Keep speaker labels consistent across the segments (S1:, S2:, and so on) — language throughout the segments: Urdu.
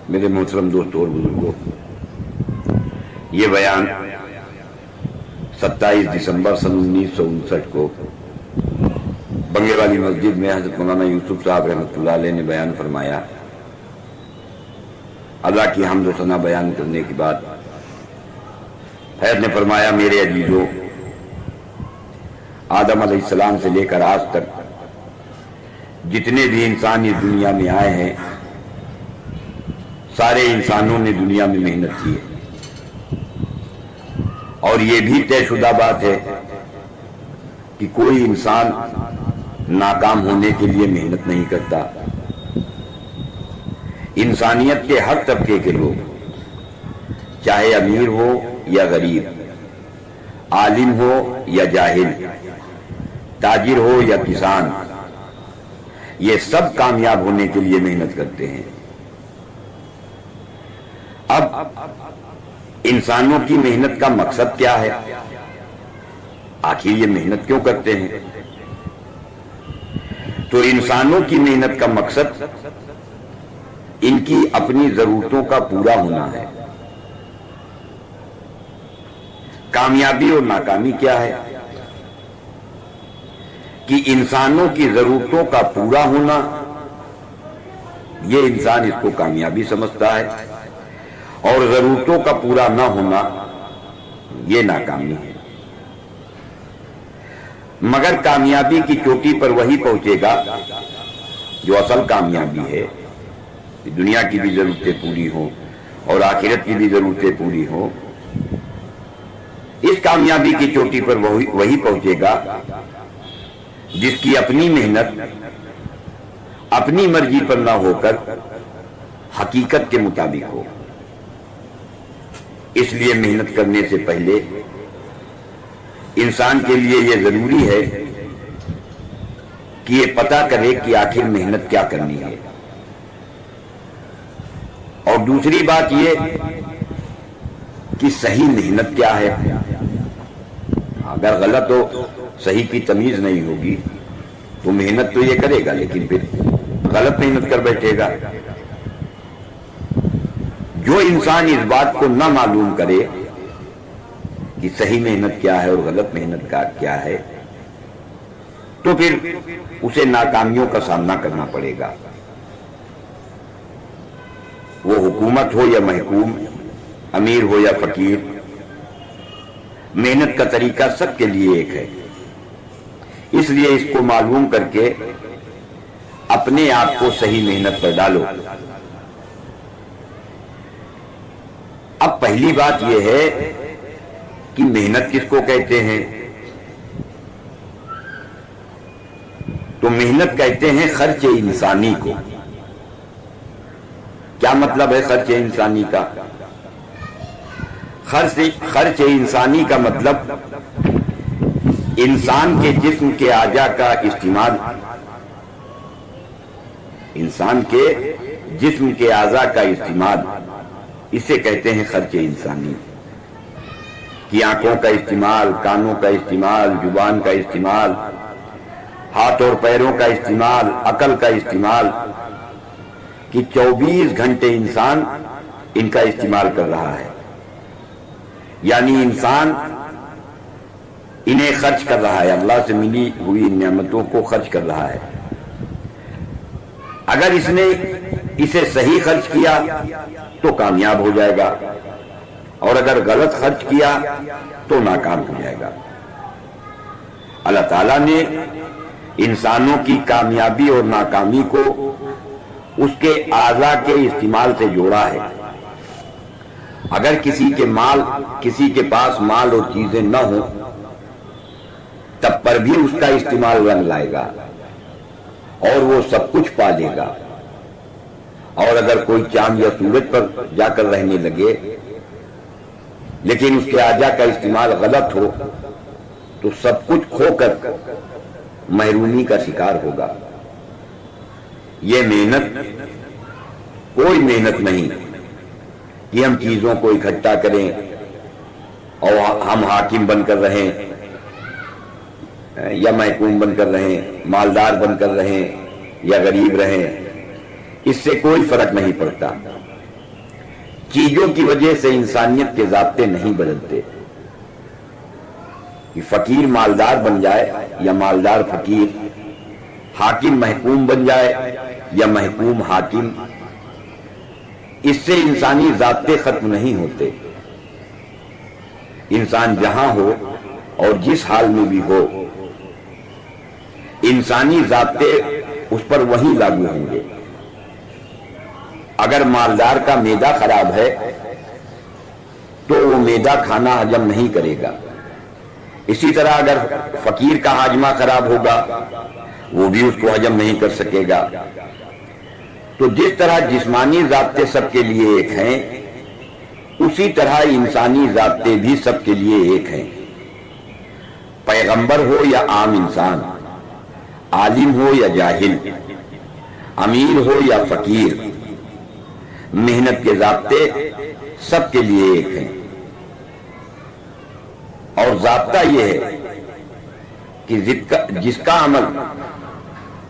S1: میرے محترم دوستوں اور بزرگوں، یہ بیان 27 دسمبر سن 1959 کو بنگے والی مسجد میں حضرت مولانا یوسف صاحب رحمۃ اللہ علیہ نے بیان فرمایا۔ اللہ کی حمد و ثنا بیان کرنے کے بعد حضرت نے فرمایا، میرے عزیزوں، آدم علیہ السلام سے لے کر آج تک جتنے بھی انسان اس دنیا میں آئے ہیں، سارے انسانوں نے دنیا میں محنت کی ہے، اور یہ بھی طے شدہ بات ہے کہ کوئی انسان ناکام ہونے کے لیے محنت نہیں کرتا۔ انسانیت کے ہر طبقے کے لوگ، چاہے امیر ہو یا غریب، عالم ہو یا جاہل، تاجر ہو یا کسان، یہ سب کامیاب ہونے کے لیے محنت کرتے ہیں۔ اب انسانوں کی محنت کا مقصد کیا ہے؟ آخر یہ محنت کیوں کرتے ہیں؟ تو انسانوں کی محنت کا مقصد ان کی اپنی ضرورتوں کا پورا ہونا ہے۔ کامیابی اور ناکامی کیا ہے؟ کہ انسانوں کی ضرورتوں کا پورا ہونا، یہ انسان اس کو کامیابی سمجھتا ہے، اور ضرورتوں کا پورا نہ ہونا یہ ناکامی ہے۔ مگر کامیابی کی چوٹی پر وہی پہنچے گا جو اصل کامیابی ہے، کہ دنیا کی بھی ضرورتیں پوری ہوں اور آخرت کی بھی ضرورتیں پوری ہوں۔ اس کامیابی کی چوٹی پر وہی پہنچے گا جس کی اپنی محنت اپنی مرضی پر نہ ہو کر حقیقت کے مطابق ہو۔ اس لیے محنت کرنے سے پہلے انسان کے لیے یہ ضروری ہے کہ یہ پتہ کرے کہ آخر محنت کیا کرنی ہے۔ اور دوسری بات یہ کہ صحیح محنت کیا ہے۔ اگر غلط ہو، صحیح کی تمیز نہیں ہوگی تو محنت تو یہ کرے گا، لیکن پھر غلط محنت کر بیٹھے گا۔ جو انسان اس بات کو نہ معلوم کرے کہ صحیح محنت کیا ہے اور غلط محنت کا کیا ہے، تو پھر اسے ناکامیوں کا سامنا کرنا پڑے گا۔ وہ حکومت ہو یا محکوم، امیر ہو یا فقیر، محنت کا طریقہ سب کے لیے ایک ہے۔ اس لیے اس کو معلوم کر کے اپنے آپ کو صحیح محنت پر ڈالو۔ اب پہلی بات یہ ہے کہ محنت کس کو کہتے ہیں؟ تو محنت کہتے ہیں خرچ انسانی کو۔ کیا مطلب ہے خرچ انسانی کا؟ خرچ انسانی کا مطلب انسان کے جسم کے اعضاء کا استعمال، انسان کے جسم کے اعضاء کا استعمال، اسے کہتے ہیں خرچ انسانی۔ کہ آنکھوں کا استعمال، کانوں کا استعمال، زبان کا استعمال، ہاتھ اور پیروں کا استعمال، عقل کا استعمال، کہ 24 گھنٹے انسان ان کا استعمال کر رہا ہے۔ یعنی انسان انہیں خرچ کر رہا ہے، اللہ سے ملی ہوئی نعمتوں کو خرچ کر رہا ہے۔ اگر اس نے اسے صحیح خرچ کیا تو کامیاب ہو جائے گا، اور اگر غلط خرچ کیا تو ناکام ہو جائے گا۔ اللہ تعالیٰ نے انسانوں کی کامیابی اور ناکامی کو اس کے اعضاء کے استعمال سے جوڑا ہے۔ اگر کسی کے پاس مال اور چیزیں نہ ہوں تب پر بھی اس کا استعمال رنگ لائے گا اور وہ سب کچھ پا لے گا۔ اور اگر کوئی چاند یا سورج پر جا کر رہنے لگے لیکن اس کے اعضاء کا استعمال غلط ہو تو سب کچھ کھو کر محرومی کا شکار ہوگا۔ یہ محنت کوئی محنت نہیں کہ ہم چیزوں کو اکٹھا کریں اور ہم حاکم بن کر رہیں یا محکوم بن کر رہیں، مالدار بن کر رہیں یا غریب رہیں، اس سے کوئی فرق نہیں پڑتا۔ چیزوں کی وجہ سے انسانیت کے ضابطے نہیں بدلتے کہ فقیر مالدار بن جائے یا مالدار فقیر، حاکم محکوم بن جائے یا محکوم حاکم، اس سے انسانی ضابطے ختم نہیں ہوتے۔ انسان جہاں ہو اور جس حال میں بھی ہو، انسانی ضابطے اس پر وہی لاگو ہوں گے۔ اگر مالدار کا معدہ خراب ہے تو وہ معدہ کھانا ہضم نہیں کرے گا، اسی طرح اگر فقیر کا ہاضمہ خراب ہوگا وہ بھی اس کو ہضم نہیں کر سکے گا۔ تو جس طرح جسمانی ضابطے سب کے لیے ایک ہیں، اسی طرح انسانی ضابطے بھی سب کے لیے ایک ہیں۔ پیغمبر ہو یا عام انسان، عالم ہو یا جاہل، امیر ہو یا فقیر، محنت کے ضابطے سب کے لیے ایک ہیں۔ اور ضابطہ یہ ہے کہ جس کا عمل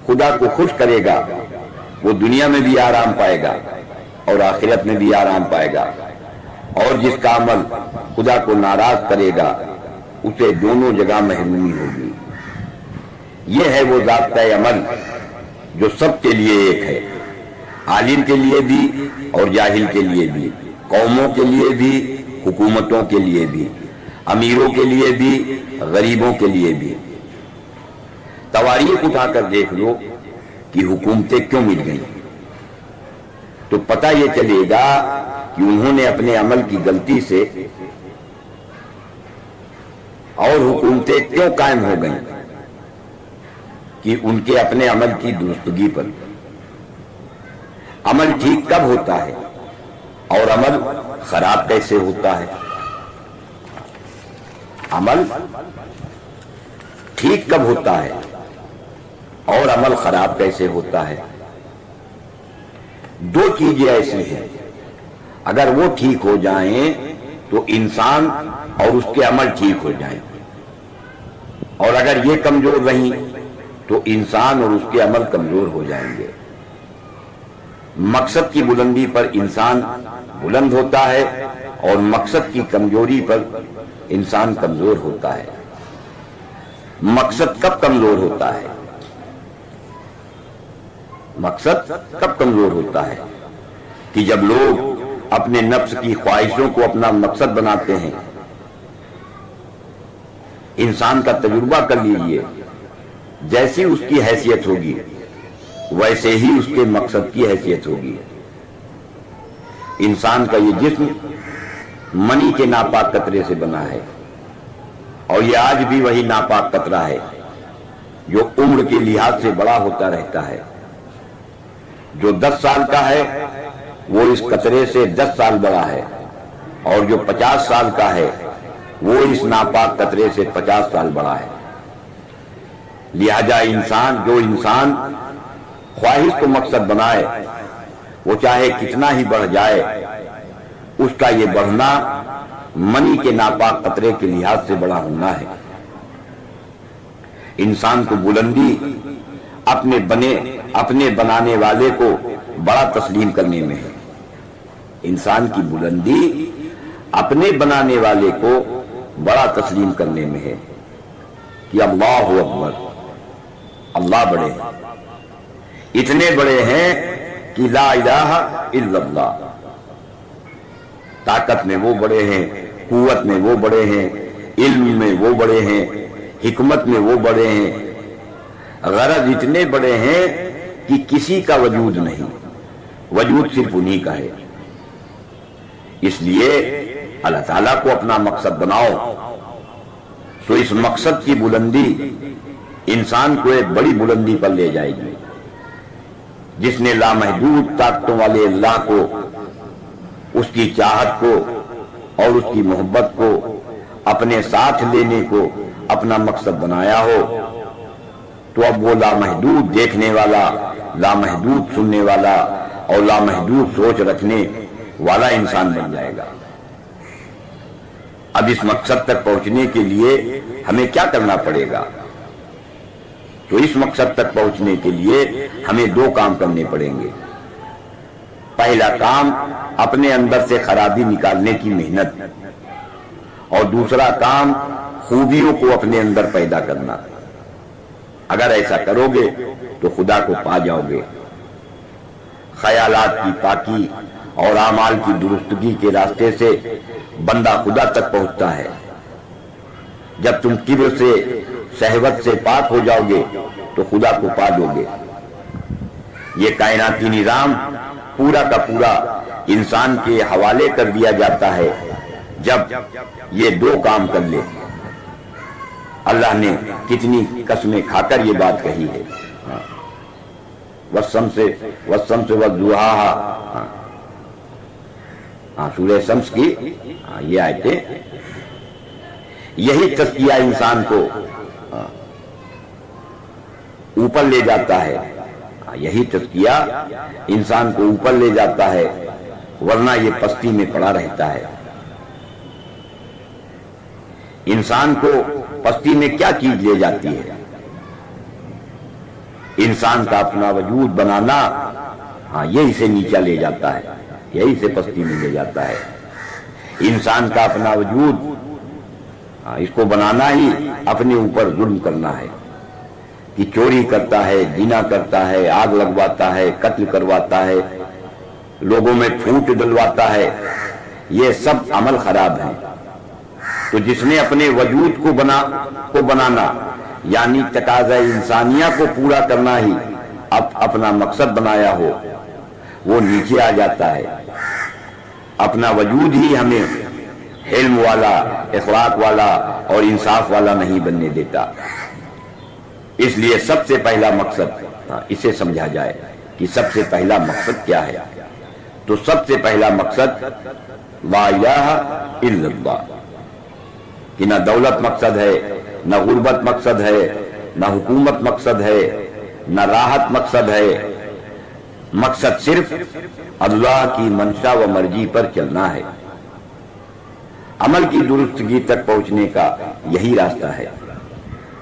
S1: خدا کو خوش کرے گا وہ دنیا میں بھی آرام پائے گا اور آخرت میں بھی آرام پائے گا، اور جس کا عمل خدا کو ناراض کرے گا اسے دونوں جگہ محرومی ہوگی۔ یہ ہے وہ ضابطۂ عمل جو سب کے لیے ایک ہے، عالم کے لیے بھی اور جاہل کے لیے بھی، قوموں کے لیے بھی، حکومتوں کے لیے بھی، امیروں کے لیے بھی، غریبوں کے لیے بھی۔ تواریخ اٹھا کر دیکھ لو کہ حکومتیں کیوں مل گئیں، تو پتہ یہ چلے گا کہ انہوں نے اپنے عمل کی غلطی سے، اور حکومتیں کیوں قائم ہو گئیں کہ ان کے اپنے عمل کی درستگی پر۔ عمل ٹھیک کب ہوتا ہے اور عمل خراب کیسے ہوتا ہے؟ عمل ٹھیک کب ہوتا ہے اور عمل خراب کیسے ہوتا ہے؟ دو چیزیں ایسی ہیں، اگر وہ ٹھیک ہو جائیں تو انسان اور اس کے عمل ٹھیک ہو جائیں، اور اگر یہ کمزور رہیں تو انسان اور اس کے عمل کمزور ہو جائیں گے۔ مقصد کی بلندی پر انسان بلند ہوتا ہے اور مقصد کی کمزوری پر انسان کمزور ہوتا ہے۔ مقصد کب کمزور ہوتا ہے؟ مقصد کب کمزور ہوتا ہے کہ جب لوگ اپنے نفس کی خواہشوں کو اپنا مقصد بناتے ہیں۔ انسان کا تجربہ کر لیجئے، جیسی اس کی حیثیت ہوگی ویسے ہی اس کے مقصد کی حیثیت ہوگی۔ انسان کا یہ جسم منی کے ناپاک قطرے سے بنا ہے، اور یہ آج بھی وہی ناپاک قطرہ ہے جو عمر کے لحاظ سے بڑا ہوتا رہتا ہے۔ جو 10 سال کا ہے وہ اس قطرے سے 10 سال بڑا ہے، اور جو 50 سال کا ہے وہ اس ناپاک قطرے سے 50 سال بڑا ہے۔ لہذا جو انسان خواہش کو مقصد بنائے، وہ چاہے کتنا ہی بڑھ جائے، اس کا یہ بڑھنا منی کے ناپاک قطرے کے لحاظ سے بڑا ہونا ہے۔ انسان کو بلندی اپنے بنانے والے کو بڑا تسلیم کرنے میں ہے۔ انسان کی بلندی اپنے بنانے والے کو بڑا تسلیم کرنے میں ہے کہ اللہ اکبر، اللہ بڑے ہیں، اتنے بڑے ہیں کہ لا الہ الا اللہ۔ طاقت میں وہ بڑے ہیں، قوت میں وہ بڑے ہیں، علم میں وہ بڑے ہیں، حکمت میں وہ بڑے ہیں، غرض اتنے بڑے ہیں کہ کسی کا وجود نہیں، وجود صرف انہی کا ہے۔ اس لیے اللہ تعالیٰ کو اپنا مقصد بناؤ تو اس مقصد کی بلندی انسان کو ایک بڑی بلندی پر لے جائے گی۔ جس نے لامحدود طاقتوں والے اللہ کو، اس کی چاہت کو اور اس کی محبت کو اپنے ساتھ لینے کو اپنا مقصد بنایا ہو، تو اب وہ لامحدود دیکھنے والا، لامحدود سننے والا اور لامحدود سوچ رکھنے والا انسان بن جائے گا۔ اب اس مقصد تک پہنچنے کے لیے ہمیں کیا کرنا پڑے گا؟ تو اس مقصد تک پہنچنے کے لیے ہمیں دو کام کرنے پڑیں گے۔ پہلا کام اپنے اندر سے خرابی نکالنے کی محنت، اور دوسرا کام خوبیوں کو اپنے اندر پیدا کرنا۔ اگر ایسا کرو گے تو خدا کو پا جاؤ گے۔ خیالات کی پاکی اور اعمال کی درستگی کے راستے سے بندہ خدا تک پہنچتا ہے۔ جب تم کبر سے، شہوت سے پاک ہو جاؤ گے تو خدا کو پا لو گے۔ یہ کائناتی نظام پورا کا پورا انسان کے حوالے کر دیا جاتا ہے جب یہ دو کام کر لے۔ اللہ نے کتنی قسمیں کھا کر یہ بات کہی ہے، والشمس والضحاہا، سورہ شمس کی یہ آیتیں، یہی تزکیہ انسان کو اوپر لے جاتا ہے، یہی تزکیہ انسان کو اوپر لے جاتا ہے، ورنہ یہ پستی میں پڑا رہتا ہے۔ انسان کو پستی میں کیا چیز لے جاتی ہے؟ انسان کا اپنا وجود بنانا، یہی سے نیچا لے جاتا ہے، یہی سے پستی میں لے جاتا ہے۔ انسان کا اپنا وجود، اس کو بنانا ہی اپنے اوپر ظلم کرنا ہے، کہ چوری کرتا ہے، زنا کرتا ہے، آگ لگواتا ہے، قتل کرواتا ہے، لوگوں میں پھوٹ ڈلواتا ہے، یہ سب عمل خراب ہیں۔ تو جس نے اپنے وجود کو بنانا یعنی تقاضا انسانیہ کو پورا کرنا ہی اپنا مقصد بنایا ہو، وہ نیچے آ جاتا ہے۔ اپنا وجود ہی ہمیں علم والا، اخلاق والا اور انصاف والا نہیں بننے دیتا۔ اس لیے سب سے پہلا مقصد، اسے سمجھا جائے کہ سب سے پہلا مقصد کیا ہے، تو سب سے پہلا مقصد لا الہ الا اللہ، کہ نہ دولت مقصد ہے، نہ غربت مقصد ہے، نہ حکومت مقصد ہے، نہ راحت مقصد ہے۔ مقصد صرف اللہ کی منشا و مرضی پر چلنا ہے۔ عمل کی درستگی تک پہنچنے کا یہی راستہ ہے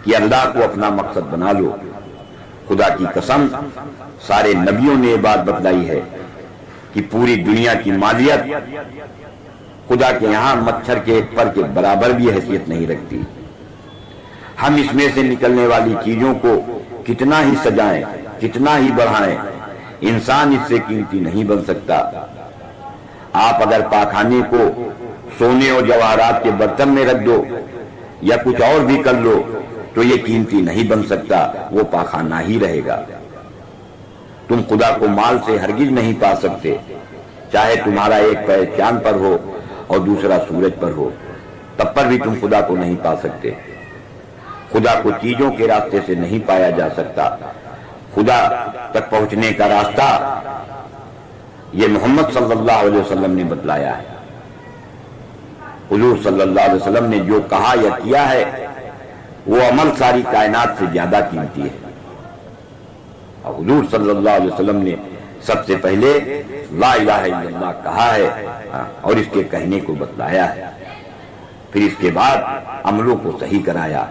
S1: کہ اللہ کو اپنا مقصد بنا لو۔ خدا کی قسم، سارے نبیوں نے یہ بات بتلائی ہے کہ پوری دنیا کی مالیت خدا کے یہاں مچھر کے ایک پر کے برابر بھی حیثیت نہیں رکھتی۔ ہم اس میں سے نکلنے والی چیزوں کو کتنا ہی سجائیں، کتنا ہی بڑھائیں، انسان اس سے قیمتی نہیں بن سکتا۔ آپ اگر پاخانے کو سونے اور جواہرات کے برتن میں رکھ دو یا کچھ اور بھی کر لو تو یہ قیمتی نہیں بن سکتا، وہ پاخانہ ہی رہے گا۔ تم خدا کو مال سے ہرگز نہیں پا سکتے، چاہے تمہارا ایک پیر چاند پر ہو اور دوسرا سورج پر ہو، تب پر بھی تم خدا کو نہیں پا سکتے۔ خدا کو چیزوں کے راستے سے نہیں پایا جا سکتا۔ خدا تک پہنچنے کا راستہ یہ محمد صلی اللہ علیہ وسلم نے بتلایا ہے۔ حضور صلی اللہ علیہ وسلم نے جو کہا یا کیا ہے وہ عمل ساری کائنات سے زیادہ قیمتی ہے۔ اور حضور صلی اللہ علیہ وسلم نے سب سے پہلے لا الہ الا اللہ کہا ہے اور اس کے کہنے کو بتلایا ہے، پھر اس کے بعد عملوں کو صحیح کرایا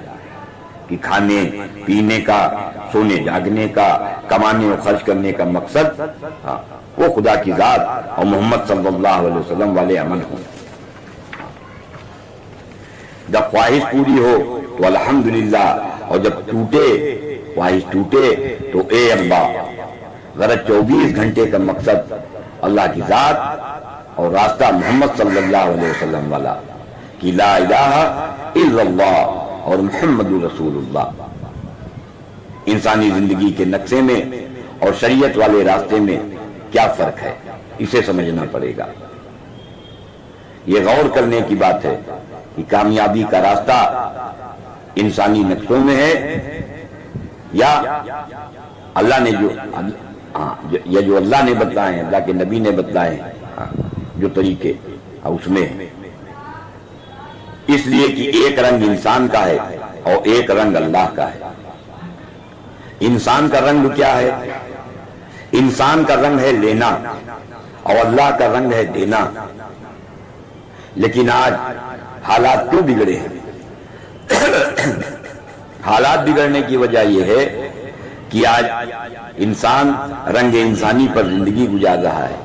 S1: کہ کھانے پینے کا، سونے جاگنے کا، کمانے اور خرچ کرنے کا مقصد وہ خدا کی ذات اور محمد صلی اللہ علیہ وسلم والے عمل ہوں۔ جب خواہش پوری ہو تو الحمدللہ، اور جب خواہش ٹوٹے تو اے اللہ، غرض 24 گھنٹے کا مقصد اللہ کی ذات اور راستہ محمد صلی اللہ علیہ وسلم والا، کہ لا الہ الا اللہ اور محمد رسول اللہ۔ انسانی زندگی کے نقشے میں اور شریعت والے راستے میں کیا فرق ہے، اسے سمجھنا پڑے گا۔ یہ غور کرنے کی بات ہے کہ کامیابی کا راستہ انسانی نقشوں میں ہے یا اللہ نے جو اللہ نے بتلائے ہیں، اللہ کے نبی نے بتلائے ہیں جو طریقے، اس میں ہے۔ اس لیے کہ ایک رنگ انسان کا ہے اور ایک رنگ اللہ کا ہے۔ انسان کا رنگ کیا ہے؟ انسان کا رنگ ہے لینا اور اللہ کا رنگ ہے دینا۔ لیکن آج حالات کیوں بگڑے ہیں؟ حالات بگڑنے کی وجہ یہ ہے کہ آج انسان رنگ انسانی پر زندگی گزار رہا ہے،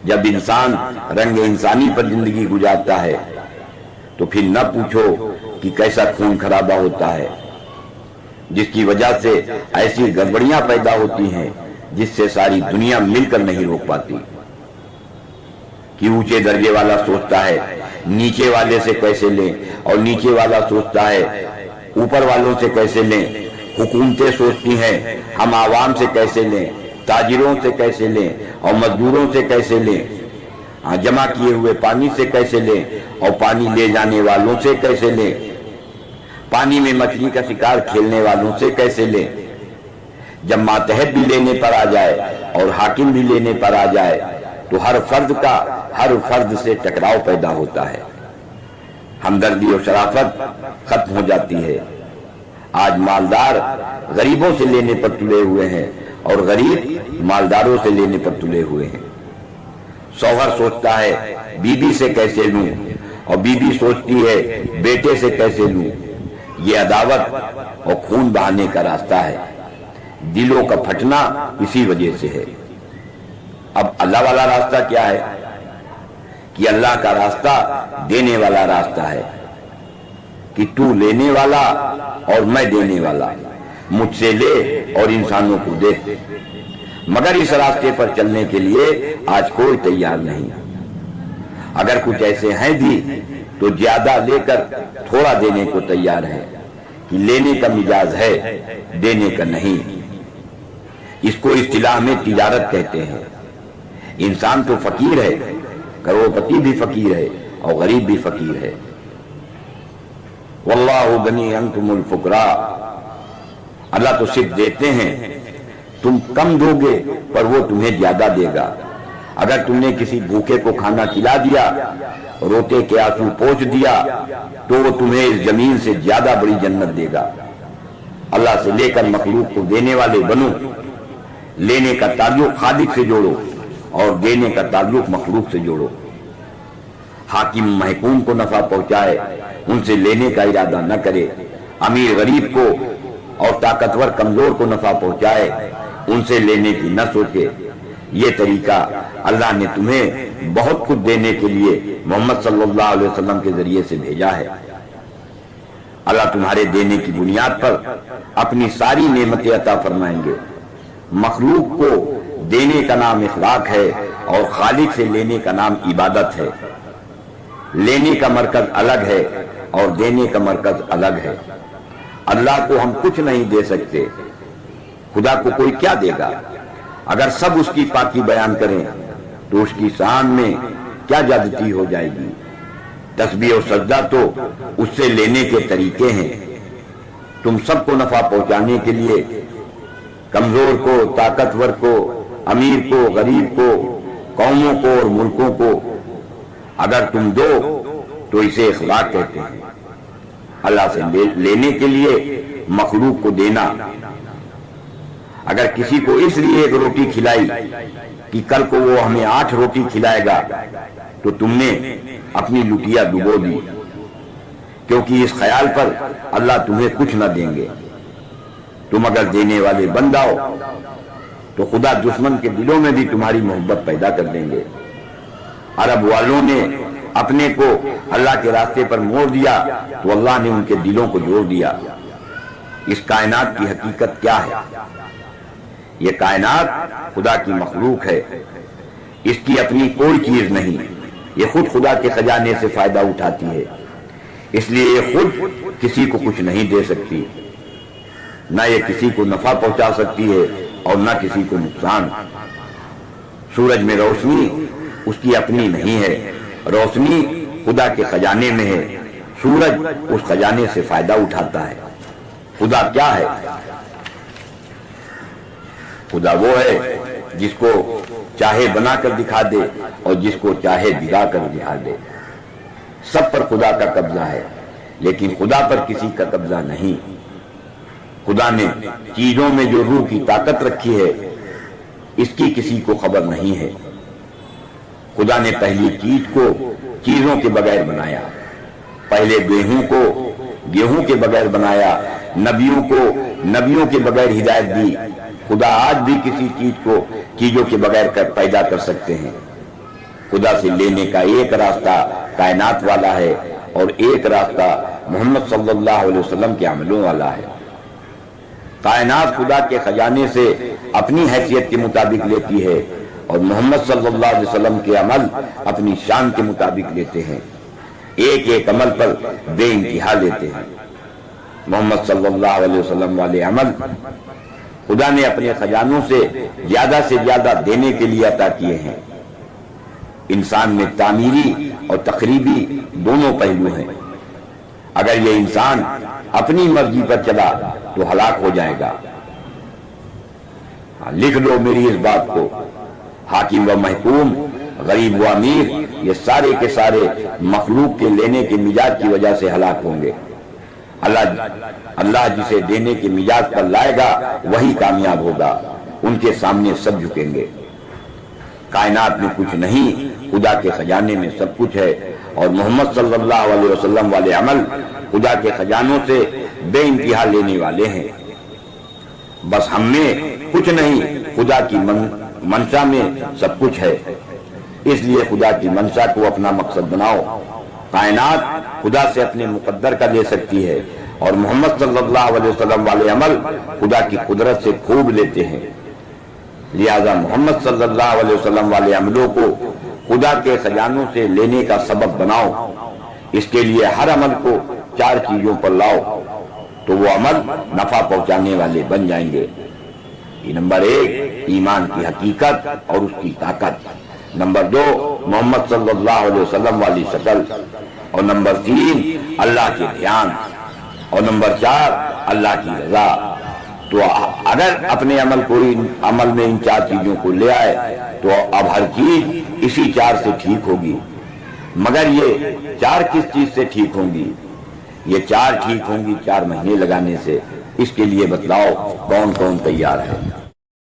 S1: جب انسان رنگ انسانی پر زندگی گزارتا ہے تو پھر نہ پوچھو کہ کیسا خون خرابہ ہوتا ہے، جس کی وجہ سے ایسی گڑبڑیاں پیدا ہوتی ہیں جس سے ساری دنیا مل کر نہیں روک پاتی۔ کہ اونچے درجے والا سوچتا ہے نیچے والے سے کیسے لیں، اور نیچے والا سوچتا ہے اوپر والوں سے کیسے لیں۔ حکومتیں سوچتی ہیں ہم عوام سے کیسے لیں، تاجروں سے کیسے لیں، اور مزدوروں سے کیسے لیں، جمع کیے ہوئے پانی سے کیسے لیں، اور پانی لے جانے والوں سے کیسے لیں، پانی میں مچھلی کا شکار کھیلنے والوں سے کیسے لیں۔ جب ماتحت بھی لینے پر آ جائے اور حاکم بھی لینے پر آ جائے تو ہر فرد سے ٹکراؤ پیدا ہوتا ہے، ہمدردی اور شرافت ختم ہو جاتی ہے۔ آج مالدار غریبوں سے لینے پر تلے ہوئے ہیں اور غریب مالداروں سے لینے پر تلے ہوئے ہیں۔ شوہر سوچتا ہے بیوی سے کیسے لوں، اور بیوی سوچتی ہے بیٹے سے کیسے لوں۔ یہ عداوت اور خون بہانے کا راستہ ہے، دلوں کا پھٹنا اسی وجہ سے ہے۔ اب اللہ والا راستہ کیا ہے؟ کہ اللہ کا راستہ دینے والا راستہ ہے، کہ تو لینے والا اور میں دینے والا، مجھ سے لے اور انسانوں کو دے۔ مگر اس راستے پر چلنے کے لیے آج کوئی تیار نہیں۔ اگر کچھ ایسے ہیں بھی تو زیادہ لے کر تھوڑا دینے کو تیار ہے، کہ لینے کا مزاج ہے، دینے کا نہیں۔ اس کو اصطلاح میں تجارت کہتے ہیں۔ انسان تو فقیر ہے، کروڑپتی بھی فقیر ہے اور غریب بھی فقیر ہے۔ واللہ غنی انتم الفقراء، اللہ تو صرف دیتے ہیں، تم کم دو گے پر وہ تمہیں زیادہ دے گا۔ اگر تم نے کسی بھوکے کو کھانا کھلا دیا، روتے کے آنسو پوچھ دیا، تو وہ تمہیں اس زمین سے زیادہ بڑی جنت دے گا۔ اللہ سے لے کر مخلوق کو دینے والے بنو، لینے کا تعلق خالق سے جوڑو اور دینے کا تعلق مخلوق سے جوڑو۔ حاکم محکوم کو نفع پہنچائے، ان سے لینے کا ارادہ نہ کرے۔ امیر غریب کو اور طاقتور کمزور کو نفع پہنچائے، ان سے لینے کی نہ سوچے۔ یہ طریقہ اللہ نے تمہیں بہت کچھ دینے کے لیے محمد صلی اللہ علیہ وسلم کے ذریعے سے بھیجا ہے۔ اللہ تمہارے دینے کی بنیاد پر اپنی ساری نعمتیں عطا فرمائیں گے۔ مخلوق کو دینے کا نام اخلاق ہے اور خالق سے لینے کا نام عبادت ہے۔ لینے کا مرکز الگ ہے اور دینے کا مرکز الگ ہے۔ اللہ کو ہم کچھ نہیں دے سکتے، خدا کو کوئی کیا دے گا؟ اگر سب اس کی پاکی بیان کریں تو اس کی شان میں کیا زیادتی ہو جائے گی۔ تسبیح و سجدہ تو اس سے لینے کے طریقے ہیں۔ تم سب کو نفع پہنچانے کے لیے، کمزور کو، طاقتور کو، امیر کو، غریب کو، قوموں کو اور ملکوں کو اگر تم دو تو اسے اخلاق کہتے ہیں۔ اللہ سے لینے کے لیے مخلوق کو دینا۔ اگر کسی کو اس لیے ایک روٹی کھلائی کہ کل کو وہ ہمیں 8 روٹی کھلائے گا تو تم نے اپنی لٹیا ڈبو دی، کیونکہ اس خیال پر اللہ تمہیں کچھ نہ دیں گے۔ تم اگر دینے والے بن جاؤ تو خدا دشمن کے دلوں میں بھی تمہاری محبت پیدا کر دیں گے۔ عرب والوں نے اپنے کو اللہ کے راستے پر موڑ دیا تو اللہ نے ان کے دلوں کو جوڑ دیا۔ اس کائنات کی حقیقت کیا ہے؟ یہ کائنات خدا کی مخلوق ہے، اس کی اپنی کوئی چیز نہیں، یہ خود خدا کے خزانے سے فائدہ اٹھاتی ہے، اس لیے یہ خود کسی کو کچھ نہیں دے سکتی، نہ یہ کسی کو نفع پہنچا سکتی ہے اور نہ کسی کو نقصان۔ سورج میں روشنی اس کی اپنی نہیں ہے، روشنی خدا کے خزانے میں ہے، سورج اس خزانے سے فائدہ اٹھاتا ہے۔ خدا کیا ہے؟ خدا وہ ہے جس کو چاہے بنا کر دکھا دے اور جس کو چاہے بگا کر دکھا دے۔ سب پر خدا کا قبضہ ہے، لیکن خدا پر کسی کا قبضہ نہیں۔ خدا نے چیزوں میں جو روح کی طاقت رکھی ہے، اس کی کسی کو خبر نہیں ہے۔ خدا نے پہلی چیز کو چیزوں کے بغیر بنایا، پہلے گیہوں کو گیہوں کے بغیر بنایا، نبیوں کو نبیوں کے بغیر ہدایت دی۔ خدا آج بھی کسی چیز کو چیزوں کے بغیر پیدا کر سکتے ہیں۔ خدا سے لینے کا ایک راستہ کائنات والا ہے اور ایک راستہ محمد صلی اللہ علیہ وسلم کے عملوں والا ہے۔ کائنات خدا کے خزانے سے اپنی حیثیت کے مطابق لیتی ہے اور محمد صلی اللہ علیہ وسلم کے عمل اپنی شان کے مطابق لیتے ہیں، ایک ایک عمل پر بے انتہا لیتے ہیں۔ محمد صلی اللہ علیہ وسلم والے عمل خدا نے اپنے خزانوں سے زیادہ دینے کے لیے عطا کیے ہیں۔ انسان میں تعمیری اور تخریبی دونوں پہلو ہیں۔ اگر یہ انسان اپنی مرضی پر چلا تو ہلاک ہو جائے گا۔ لکھ لو میری اس بات کو، حاکم و محکوم، غریب و امیر، یہ سارے کے سارے مخلوق کے لینے کے مزاج کی وجہ سے ہلاک ہوں گے۔ اللہ جسے دینے کے مزاج پر لائے گا وہی کامیاب ہوگا، ان کے سامنے سب جھکیں گے۔ کائنات میں کچھ نہیں، خدا کے خزانے میں سب کچھ ہے، اور محمد صلی اللہ علیہ وسلم والے عمل خدا کے خزانوں سے بے انتہا لینے والے ہیں۔ بس ہم میں کچھ نہیں، خدا کی منشا میں سب کچھ ہے، اس لیے خدا کی منشا کو اپنا مقصد بناؤ۔ کائنات خدا سے اپنے مقدر کا لے سکتی ہے، اور محمد صلی اللہ علیہ وسلم والے عمل خدا کی قدرت سے خوب لیتے ہیں۔ لہذا محمد صلی اللہ علیہ وسلم والے عملوں کو خدا کے خزانوں سے لینے کا سبب بناؤ۔ اس کے لیے ہر عمل کو 4 چیزوں پر لاؤ تو وہ عمل نفع پہنچانے والے بن جائیں گے۔ نمبر 1 ایمان کی حقیقت اور اس کی طاقت، نمبر 2 محمد صلی اللہ علیہ وسلم والی شکل، اور نمبر 3 اللہ کے دھیان، اور نمبر 4 اللہ کی رضا۔ تو اگر اپنے عمل میں ان 4 چیزوں کو لے آئے تو اب ہر چیز اسی 4 سے ٹھیک ہوگی۔ مگر یہ 4 کس چیز سے ٹھیک ہوں گی؟ یہ 4 ٹھیک ہوں گی 4 مہینے لگانے سے۔ اس کے لیے بتلاؤ کون کون تیار ہے؟